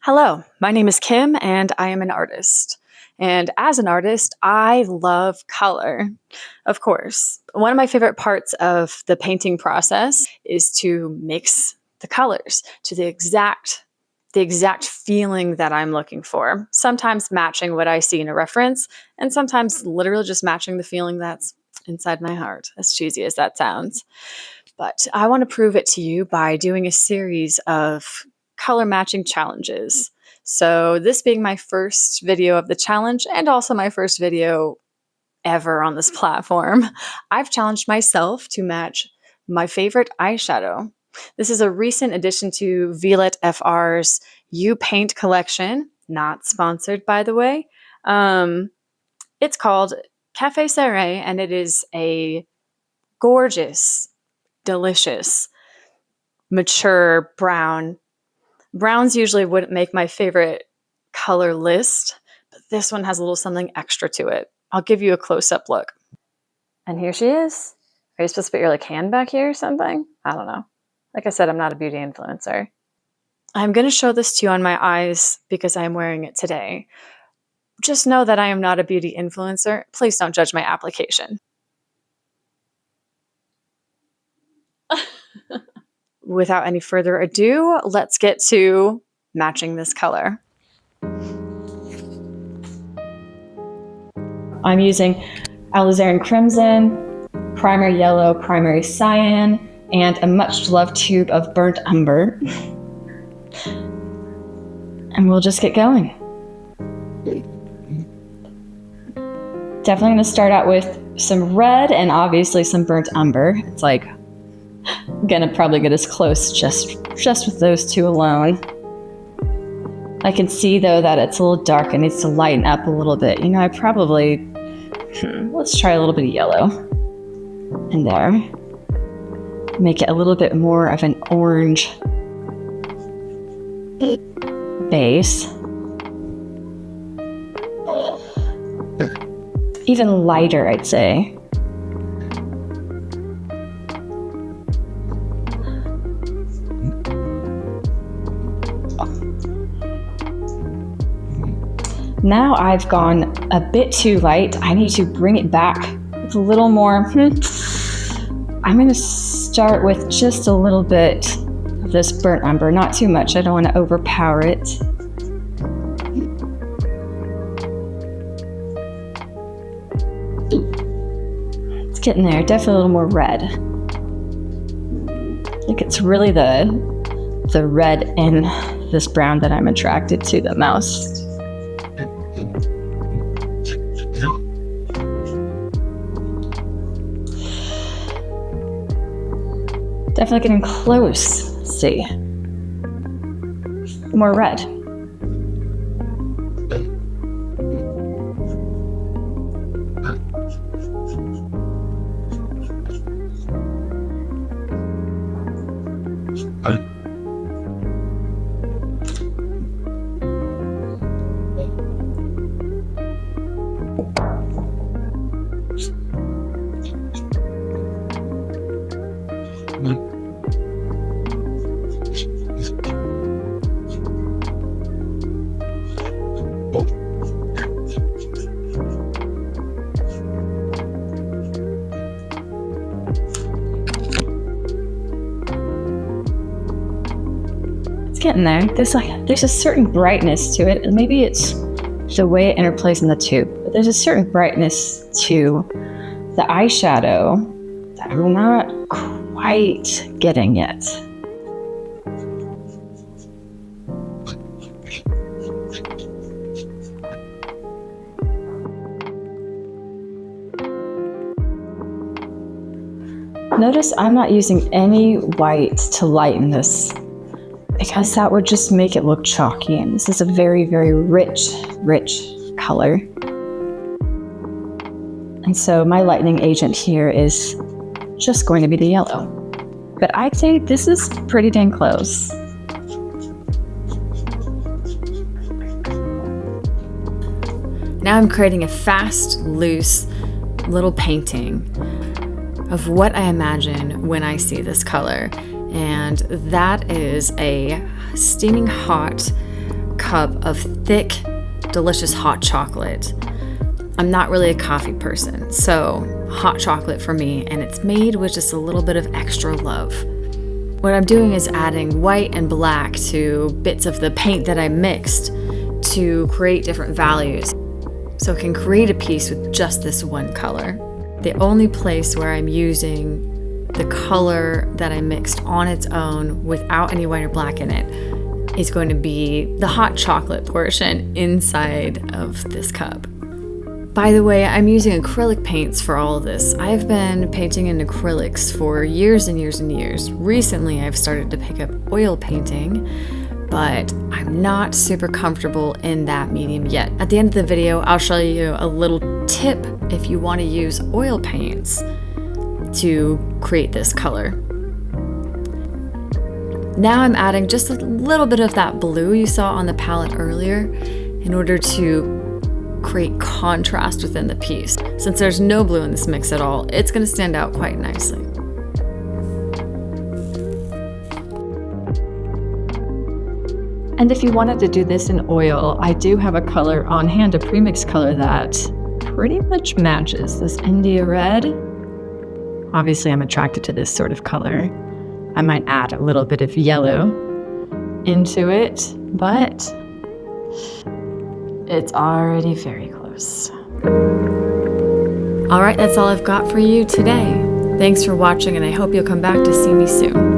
Hello, my name is Kim and I am an artist. And as an artist, I love color. Of course, one of my favorite parts of the painting process is to mix the colors to the exact feeling that I'm looking for. Sometimes matching what I see in a reference, and sometimes literally just matching the feeling that's inside my heart, as cheesy as that sounds. But I want to prove it to you by doing a series of color matching challenges. So, this being my first video of the challenge and also my first video ever on this platform, I've challenged myself to match my favorite eyeshadow. This is a recent addition to Violet FR's You Paint collection, not sponsored by the way. It's called Cafe Serre and it is a gorgeous, delicious, mature brown. Browns usually wouldn't make my favorite color list, but this one has a little something extra to it. I'll give you a close-up look. And here she is. Are you supposed to put your hand back here or something? I don't know. Like I said, I'm not a beauty influencer. I'm going to show this to you on my eyes because I am wearing it today. Just know that I am not a beauty influencer. Please don't judge my application. Without any further ado, let's get to matching this color. I'm using alizarin crimson, primary yellow, primary cyan, and a much loved tube of burnt umber. And we'll just get going. Definitely going to start out with some red and obviously some burnt umber. It's like gonna probably get as close just with those two alone. I can see though that it's a little dark. It needs to lighten up a little bit. I probably let's try a little bit of yellow in there. Make it a little bit more of an orange base. Even lighter, I'd say. Now I've gone a bit too light. I need to bring it back with a little more. I'm going to start with just a little bit of this burnt umber, not too much. I don't want to overpower it. It's getting there, definitely a little more red. I think it's really the red in this brown that I'm attracted to the most. Definitely getting close. Let's see. More red. Getting there. There's a certain brightness to it, and maybe it's the way it interplays in the tube, but there's a certain brightness to the eyeshadow that I'm not quite getting yet. Notice I'm not using any white to lighten this, because that would just make it look chalky, and this is a very, very rich color. And so my lightening agent here is just going to be the yellow. But I'd say this is pretty dang close. Now I'm creating a fast, loose little painting of what I imagine when I see this color. And that is a steaming hot cup of thick, delicious hot chocolate. I'm not really a coffee person, so hot chocolate for me, and it's made with just a little bit of extra love. What I'm doing is adding white and black to bits of the paint that I mixed to create different values, so it can create a piece with just this one color. The only place where I'm using the color that I mixed on its own without any white or black in it is going to be the hot chocolate portion inside of this cup. By the way, I'm using acrylic paints for all of this. I've been painting in acrylics for years and years and years. Recently, I've started to pick up oil painting, but I'm not super comfortable in that medium yet. At the end of the video, I'll show you a little tip if you want to use oil paints to create this color. Now I'm adding just a little bit of that blue you saw on the palette earlier in order to create contrast within the piece. Since there's no blue in this mix at all, it's going to stand out quite nicely. And if you wanted to do this in oil, I do have a color on hand, a premix color that pretty much matches this India red. Obviously, I'm attracted to this sort of color. I might add a little bit of yellow into it, but it's already very close. All right, that's all I've got for you today. Thanks for watching, and I hope you'll come back to see me soon.